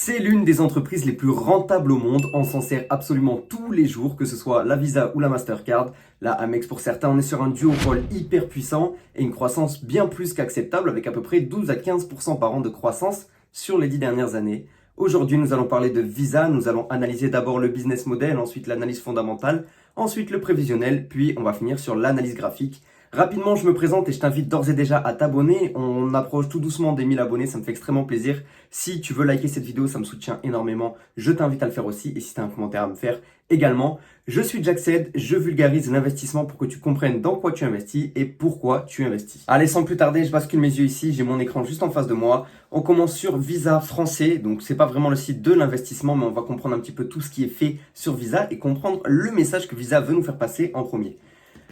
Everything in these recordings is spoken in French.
C'est l'une des entreprises les plus rentables au monde. On s'en sert absolument tous les jours, que ce soit la Visa ou la Mastercard. La Amex pour certains, on est sur un duopole hyper puissant et une croissance bien plus qu'acceptable avec à peu près 12 à 15% par an de croissance sur les 10 dernières années. Aujourd'hui, nous allons parler de Visa. Nous allons analyser d'abord le business model, ensuite l'analyse fondamentale, ensuite le prévisionnel, puis on va finir sur l'analyse graphique. Rapidement, je me présente et je t'invite d'ores et déjà à t'abonner. On approche tout doucement des 1000 abonnés, ça me fait extrêmement plaisir. Si tu veux liker cette vidéo, ça me soutient énormément. Je t'invite à le faire aussi et si tu as un commentaire à me faire également. Je suis Jackced, je vulgarise l'investissement pour que tu comprennes dans quoi tu investis et pourquoi tu investis. Allez, sans plus tarder, je bascule mes yeux ici, j'ai mon écran juste en face de moi. On commence sur Visa français, donc c'est pas vraiment le site de l'investissement, mais on va comprendre un petit peu tout ce qui est fait sur Visa et comprendre le message que Visa veut nous faire passer en premier.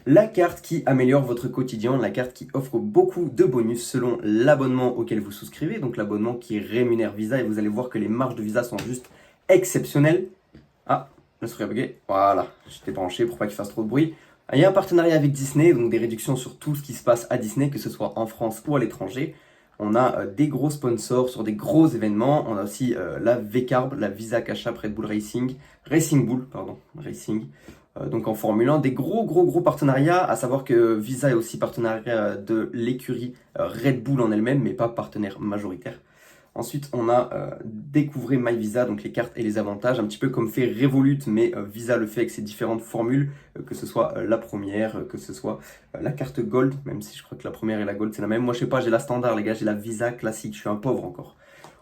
La carte qui améliore votre quotidien, la carte qui offre beaucoup de bonus selon l'abonnement auquel vous souscrivez, donc l'abonnement qui rémunère Visa et vous allez voir que les marges de Visa sont juste exceptionnelles. Ah, je me suis bugué, voilà, j'étais branché pour pas qu'il fasse trop de bruit. Il y a un partenariat avec Disney, donc des réductions sur tout ce qui se passe à Disney, que ce soit en France ou à l'étranger. On a des gros sponsors sur des gros événements. On a aussi la VCarb, la Visa Cash App Red Bull Racing, Racing. Donc en Formule 1, des gros partenariats, à savoir que Visa est aussi partenaire de l'écurie Red Bull en elle-même, mais pas partenaire majoritaire. Ensuite, on a Découvrez My Visa, donc les cartes et les avantages, un petit peu comme fait Revolut, mais Visa le fait avec ses différentes formules, que ce soit la première, que ce soit la carte Gold, même si je crois que la première et la Gold c'est la même. Moi je sais pas, j'ai la standard les gars, j'ai la Visa classique, je suis un pauvre encore.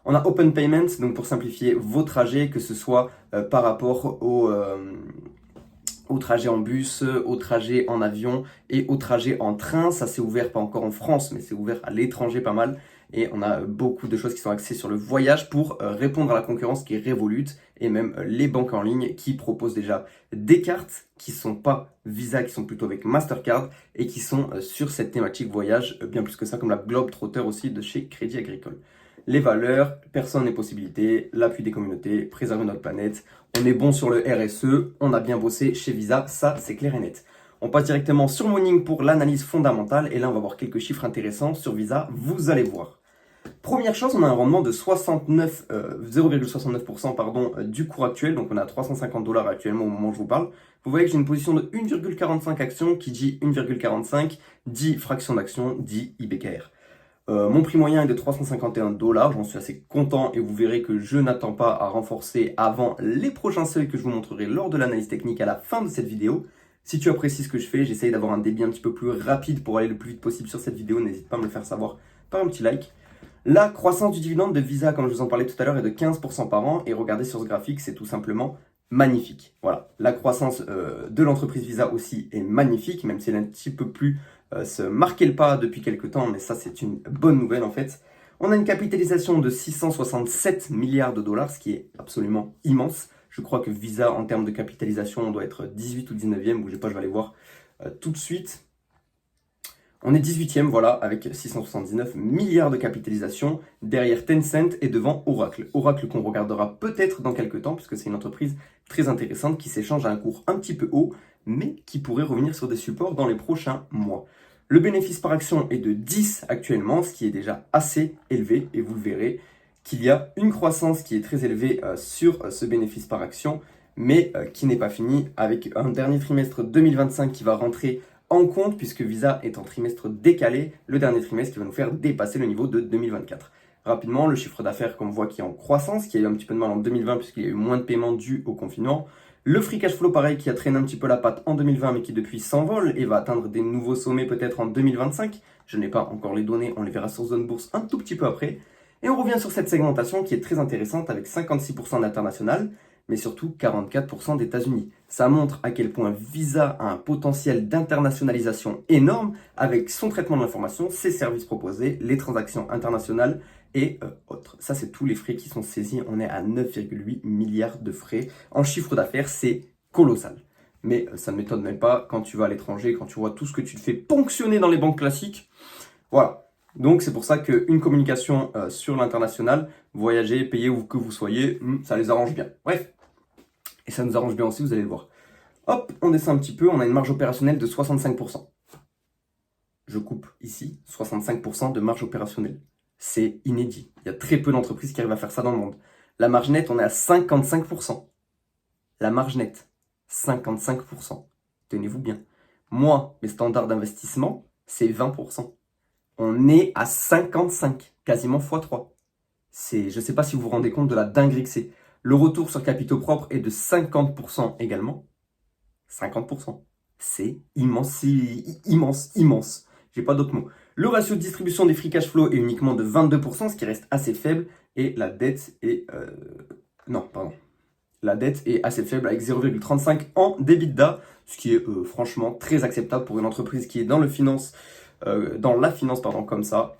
On a Open Payments, donc pour simplifier vos trajets, que ce soit par rapport au trajet en bus, au trajet en avion et au trajet en train. Ça c'est ouvert, pas encore en France, mais c'est ouvert à l'étranger pas mal. Et on a beaucoup de choses qui sont axées sur le voyage pour répondre à la concurrence qui est Revolut et même les banques en ligne qui proposent déjà des cartes qui sont pas Visa, qui sont plutôt avec Mastercard et qui sont sur cette thématique voyage bien plus que ça, comme la Globetrotter aussi de chez Crédit Agricole. Les valeurs, personne et possibilités, l'appui des communautés, préserver notre planète. On est bon sur le RSE, on a bien bossé chez Visa, ça c'est clair et net. On passe directement sur Morning pour l'analyse fondamentale et là on va voir quelques chiffres intéressants sur Visa, vous allez voir. Première chose, on a un rendement de 0,69% du cours actuel, donc on a 350 $ actuellement au moment où je vous parle. Vous voyez que j'ai une position de 1,45 actions qui dit 1,45, dit fraction d'action, dit IBKR. Mon prix moyen est de 351 $, j'en suis assez content et vous verrez que je n'attends pas à renforcer avant les prochains seuils que je vous montrerai lors de l'analyse technique à la fin de cette vidéo. Si tu apprécies ce que je fais, j'essaye d'avoir un débit un petit peu plus rapide pour aller le plus vite possible sur cette vidéo, n'hésite pas à me le faire savoir par un petit like. La croissance du dividende de Visa, comme je vous en parlais tout à l'heure, est de 15% par an et regardez sur ce graphique, c'est tout simplement magnifique. Voilà, la croissance de l'entreprise Visa aussi est magnifique, même si elle est un petit peu plus se marquer le pas depuis quelques temps, mais ça c'est une bonne nouvelle en fait. On a une capitalisation de 667 milliards de dollars, ce qui est absolument immense. Je crois que Visa en termes de capitalisation, on doit être 18 ou 19e, bougez pas, je vais aller voir tout de suite. On est 18e, voilà, avec 679 milliards de capitalisation, derrière Tencent et devant Oracle. Oracle qu'on regardera peut-être dans quelques temps, puisque c'est une entreprise très intéressante qui s'échange à un cours un petit peu haut, mais qui pourrait revenir sur des supports dans les prochains mois. Le bénéfice par action est de 10 actuellement, ce qui est déjà assez élevé, et vous le verrez qu'il y a une croissance qui est très élevée sur ce bénéfice par action, mais qui n'est pas fini, avec un dernier trimestre 2025 qui va rentrer en compte puisque Visa est en trimestre décalé, le dernier trimestre qui va nous faire dépasser le niveau de 2024. Rapidement, le chiffre d'affaires qu'on voit qui est en croissance, qui a eu un petit peu de mal en 2020 puisqu'il y a eu moins de paiements dus au confinement. Le free cash flow pareil qui a traîné un petit peu la patte en 2020 mais qui depuis s'envole et va atteindre des nouveaux sommets peut-être en 2025. Je n'ai pas encore les données, on les verra sur Zone Bourse un tout petit peu après. Et on revient sur cette segmentation qui est très intéressante avec 56% d'international, mais surtout 44% d'États-Unis. Ça montre à quel point Visa a un potentiel d'internationalisation énorme avec son traitement de l'information, ses services proposés, les transactions internationales et autres. Ça, c'est tous les frais qui sont saisis. On est à 9,8 milliards de frais. En chiffre d'affaires, c'est colossal. Mais ça ne m'étonne même pas quand tu vas à l'étranger, quand tu vois tout ce que tu te fais ponctionner dans les banques classiques. Voilà. Donc c'est pour ça qu'une communication sur l'international, voyager, payer où que vous soyez, ça les arrange bien. Bref. Et ça nous arrange bien aussi, vous allez le voir. Hop, on descend un petit peu, on a une marge opérationnelle de 65%. Je coupe ici, 65% de marge opérationnelle. C'est inédit. Il y a très peu d'entreprises qui arrivent à faire ça dans le monde. La marge nette, on est à 55%. La marge nette, 55%. Tenez-vous bien. Moi, mes standards d'investissement, c'est 20%. On est à 55, quasiment x3. Je ne sais pas si vous vous rendez compte de la dinguerie que c'est. Le retour sur capitaux propres est de 50% également. 50%. C'est immense, immense, immense. J'ai pas d'autres mots. Le ratio de distribution des free cash flow est uniquement de 22%, ce qui reste assez faible. Et la dette est... Non, pardon. La dette est assez faible avec 0,35 en d'EBITDA, ce qui est franchement très acceptable pour une entreprise qui est dans la finance comme ça.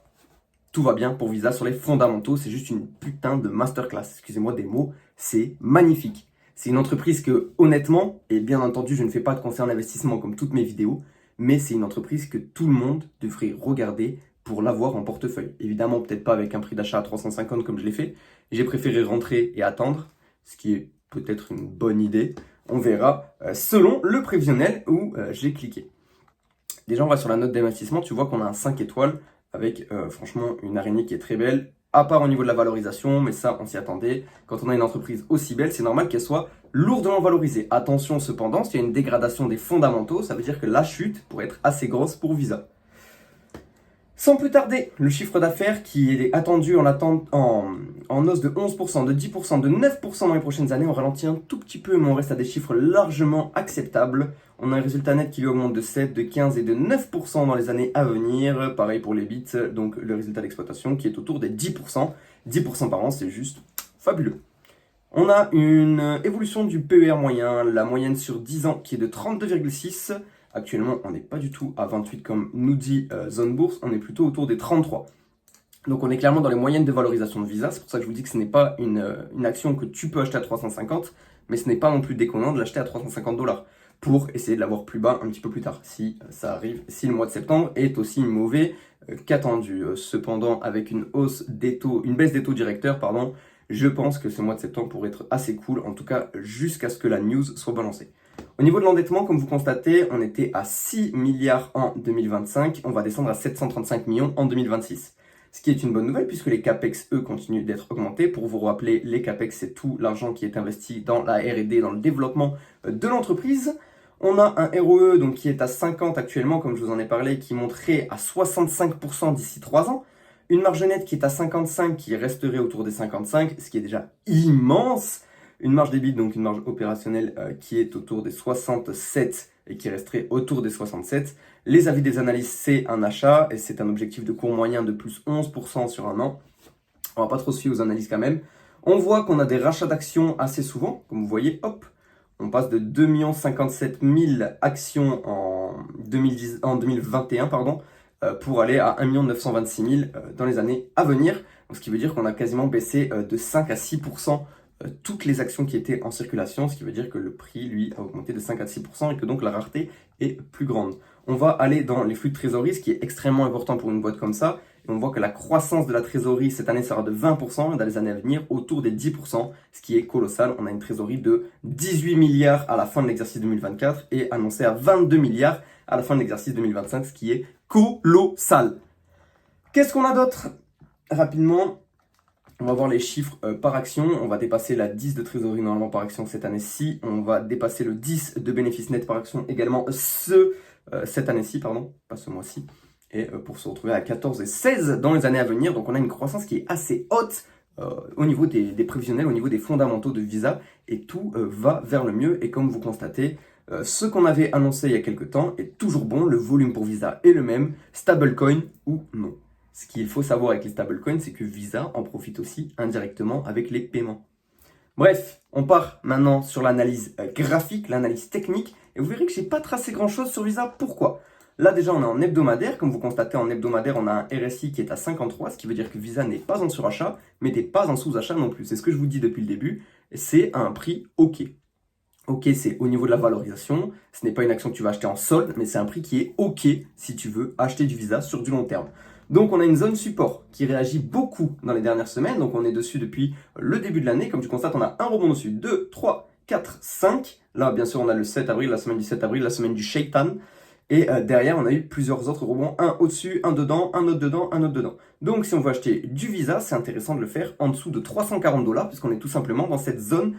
Tout va bien pour Visa sur les fondamentaux, c'est juste une putain de masterclass. Excusez-moi des mots, c'est magnifique. C'est une entreprise que, honnêtement, et bien entendu, je ne fais pas de conseils en investissement comme toutes mes vidéos, mais c'est une entreprise que tout le monde devrait regarder pour l'avoir en portefeuille. Évidemment, peut-être pas avec un prix d'achat à 350 comme je l'ai fait. J'ai préféré rentrer et attendre, ce qui est peut-être une bonne idée. On verra selon le prévisionnel où j'ai cliqué. Déjà, on va sur la note d'investissement. Tu vois qu'on a un 5 étoiles avec franchement une araignée qui est très belle. À part au niveau de la valorisation, mais ça, on s'y attendait. Quand on a une entreprise aussi belle, c'est normal qu'elle soit lourdement valorisée. Attention cependant, s'il y a une dégradation des fondamentaux, ça veut dire que la chute pourrait être assez grosse pour Visa. Sans plus tarder, le chiffre d'affaires qui est attendu en hausse de 11%, de 10%, de 9% dans les prochaines années. On ralentit un tout petit peu, mais on reste à des chiffres largement acceptables. On a un résultat net qui lui augmente de 7, de 15 et de 9% dans les années à venir. Pareil pour les bits, donc le résultat d'exploitation qui est autour des 10%. 10% par an, c'est juste fabuleux. On a une évolution du PER moyen, la moyenne sur 10 ans qui est de 32,6. Actuellement, on n'est pas du tout à 28 comme nous dit Zone Bourse, on est plutôt autour des 33. Donc on est clairement dans les moyennes de valorisation de Visa, c'est pour ça que je vous dis que ce n'est pas une action que tu peux acheter à 350, mais ce n'est pas non plus déconnant de l'acheter à 350 $ pour essayer de l'avoir plus bas un petit peu plus tard, si ça arrive, si le mois de septembre est aussi mauvais qu'attendu. Cependant, avec une baisse des taux directeurs, je pense que ce mois de septembre pourrait être assez cool, en tout cas jusqu'à ce que la news soit balancée. Au niveau de l'endettement, comme vous constatez, on était à 6 milliards en 2025, on va descendre à 735 millions en 2026. Ce qui est une bonne nouvelle puisque les CAPEX, eux, continuent d'être augmentés. Pour vous rappeler, les CAPEX, c'est tout l'argent qui est investi dans la R&D, dans le développement de l'entreprise. On a un ROE donc, qui est à 50 actuellement, comme je vous en ai parlé, qui monterait à 65% d'ici 3 ans. Une marge nette qui est à 55, qui resterait autour des 55, ce qui est déjà immense. Une marge débit, donc une marge opérationnelle qui est autour des 67 et qui resterait autour des 67. Les avis des analystes, c'est un achat et c'est un objectif de court moyen de plus 11% sur un an. On va pas trop se fier aux analyses quand même. On voit qu'on a des rachats d'actions assez souvent, comme vous voyez, hop. On passe de 2 057 000 actions en 2021, pour aller à 1 926 000 dans les années à venir. Donc, ce qui veut dire qu'on a quasiment baissé de 5 à 6% toutes les actions qui étaient en circulation, ce qui veut dire que le prix, lui, a augmenté de 5 à 6% et que donc la rareté est plus grande. On va aller dans les flux de trésorerie, ce qui est extrêmement important pour une boîte comme ça. Et on voit que la croissance de la trésorerie cette année sera de 20% et dans les années à venir autour des 10%, ce qui est colossal. On a une trésorerie de 18 milliards à la fin de l'exercice 2024 et annoncée à 22 milliards à la fin de l'exercice 2025, ce qui est colossal. Qu'est-ce qu'on a d'autre? Rapidement, on va voir les chiffres par action. On va dépasser la 10 de trésorerie normalement par action cette année-ci. On va dépasser le 10 de bénéfices nets par action également cette année-ci, pas ce mois-ci. Et pour se retrouver à 14 et 16 dans les années à venir. Donc on a une croissance qui est assez haute au niveau des prévisionnels, au niveau des fondamentaux de Visa. Et tout va vers le mieux. Et comme vous constatez, ce qu'on avait annoncé il y a quelques temps est toujours bon. Le volume pour Visa est le même, stablecoin ou non. Ce qu'il faut savoir avec les stablecoins, c'est que Visa en profite aussi indirectement avec les paiements. Bref, on part maintenant sur l'analyse graphique, l'analyse technique, et vous verrez que je n'ai pas tracé grand-chose sur Visa. Pourquoi? Là déjà, on est en hebdomadaire. Comme vous constatez, en hebdomadaire, on a un RSI qui est à 53, ce qui veut dire que Visa n'est pas en surachat, mais n'est pas en sous-achat non plus. C'est ce que je vous dis depuis le début. C'est un prix OK. OK, c'est au niveau de la valorisation. Ce n'est pas une action que tu vas acheter en solde, mais c'est un prix qui est OK si tu veux acheter du Visa sur du long terme. Donc on a une zone support qui réagit beaucoup dans les dernières semaines. Donc on est dessus depuis le début de l'année. Comme tu constates, on a un rebond dessus. 2, 3, 4, 5. Là, bien sûr, on a le 7 avril, la semaine du 7 avril, la semaine du Shaitan. Et derrière, on a eu plusieurs autres rebonds, un au-dessus, un dedans, un autre dedans, un autre dedans. Donc si on veut acheter du Visa, c'est intéressant de le faire en dessous de 340 $, puisqu'on est tout simplement dans cette zone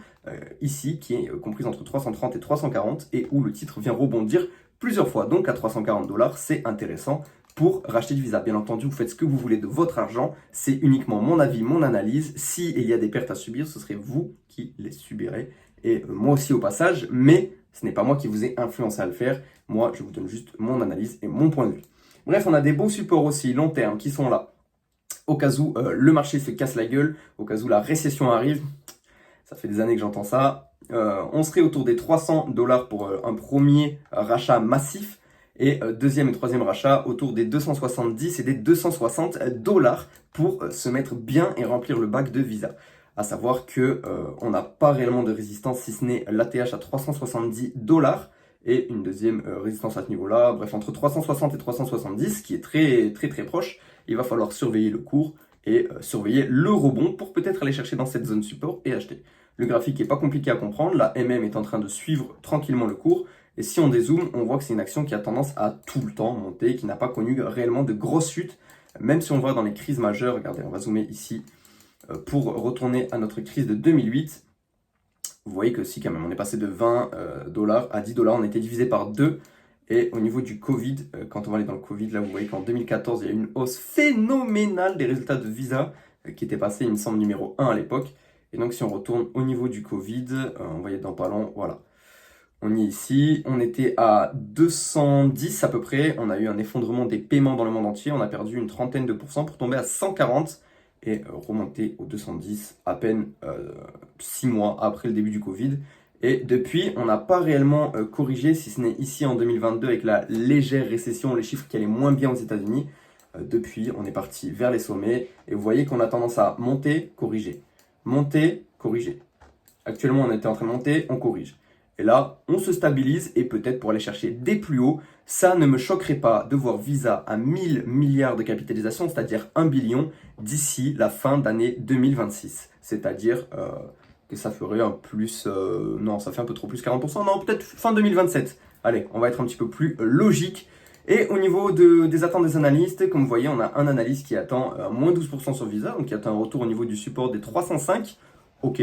ici, qui est comprise entre 330 et 340, et où le titre vient rebondir plusieurs fois. Donc à 340 $, c'est intéressant pour racheter du Visa. Bien entendu, vous faites ce que vous voulez de votre argent, c'est uniquement mon avis, mon analyse. Si il y a des pertes à subir, ce serait vous qui les subirez, et moi aussi au passage, mais ce n'est pas moi qui vous ai influencé à le faire. Moi, je vous donne juste mon analyse et mon point de vue. Bref, on a des beaux supports aussi long terme qui sont là au cas où le marché se casse la gueule, au cas où la récession arrive. Ça fait des années que j'entends ça. On serait autour des 300 $ pour un premier rachat massif, et deuxième et troisième rachat autour des 270 et des 260 $ pour se mettre bien et remplir le bac de Visa. À savoir que on n'a pas réellement de résistance si ce n'est l'ATH à 370 $ et une deuxième résistance à ce niveau-là. Bref, entre 360 et 370, qui est très très très proche. Il va falloir surveiller le cours et surveiller le rebond pour peut-être aller chercher dans cette zone support et acheter. Le graphique n'est pas compliqué à comprendre, la MM est en train de suivre tranquillement le cours, et si on dézoome, on voit que c'est une action qui a tendance à tout le temps monter, qui n'a pas connu réellement de grosses chutes, même si on voit dans les crises majeures. Regardez, on va zoomer ici pour retourner à notre crise de 2008. Vous voyez que si quand même on est passé de 20 $ à 10 $, on a été divisé par 2. Et au niveau du Covid, quand on va aller dans le Covid, là vous voyez qu'en 2014, il y a eu une hausse phénoménale des résultats de Visa, qui était passé, il me semble, numéro 1 à l'époque. Et donc si on retourne au niveau du Covid, on va y être dans pas long, voilà. On y est ici, on était à 210 à peu près, on a eu un effondrement des paiements dans le monde entier, on a perdu une trentaine de pourcents pour tomber à 140 et remonter aux 210 à peine 6 mois après le début du Covid. Et depuis, on n'a pas réellement corrigé, si ce n'est ici en 2022 avec la légère récession, les chiffres qui allaient moins bien aux États-Unis. Depuis, on est parti vers les sommets et vous voyez qu'on a tendance à monter, corriger. Monter, corriger. Actuellement, on était en train de monter, on corrige. Et là, on se stabilise et peut-être pour aller chercher des plus hauts, ça ne me choquerait pas de voir Visa à 1000 milliards de capitalisation, c'est-à-dire 1 billion d'ici la fin d'année 2026. C'est-à-dire que ça ferait un plus... non, ça fait un peu trop plus 40%. Non, peut-être fin 2027. Allez, on va être un petit peu plus logique. Et au niveau des attentes des analystes, comme vous voyez, on a un analyste qui attend moins 12% sur Visa, donc qui attend un retour au niveau du support des 305. Ok,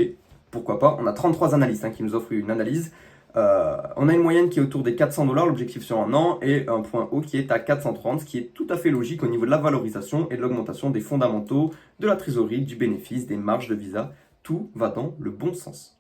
pourquoi pas. On a 33 analystes qui nous offrent une analyse. On a une moyenne qui est autour des 400 $, l'objectif sur un an, et un point haut qui est à 430, ce qui est tout à fait logique au niveau de la valorisation et de l'augmentation des fondamentaux, de la trésorerie, du bénéfice, des marges de Visa. Tout va dans le bon sens.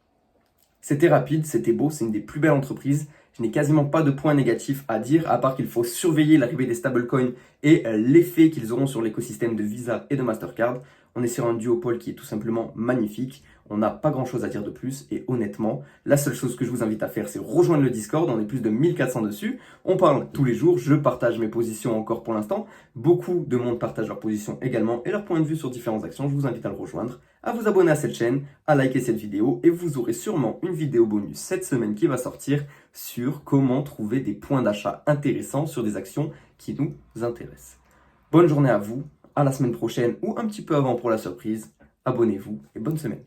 C'était rapide, c'était beau, c'est une des plus belles entreprises. Je n'ai quasiment pas de points négatifs à dire, à part qu'il faut surveiller l'arrivée des stablecoins et l'effet qu'ils auront sur l'écosystème de Visa et de Mastercard. On est sur un duopole qui est tout simplement magnifique. On n'a pas grand chose à dire de plus et honnêtement, la seule chose que je vous invite à faire, c'est rejoindre le Discord. On est plus de 1400 dessus. On parle tous les jours. Je partage mes positions encore pour l'instant. Beaucoup de monde partage leurs positions également et leur point de vue sur différentes actions. Je vous invite à le rejoindre, à vous abonner à cette chaîne, à liker cette vidéo et vous aurez sûrement une vidéo bonus cette semaine qui va sortir sur comment trouver des points d'achat intéressants sur des actions qui nous intéressent. Bonne journée à vous, à la semaine prochaine ou un petit peu avant pour la surprise. Abonnez-vous et bonne semaine.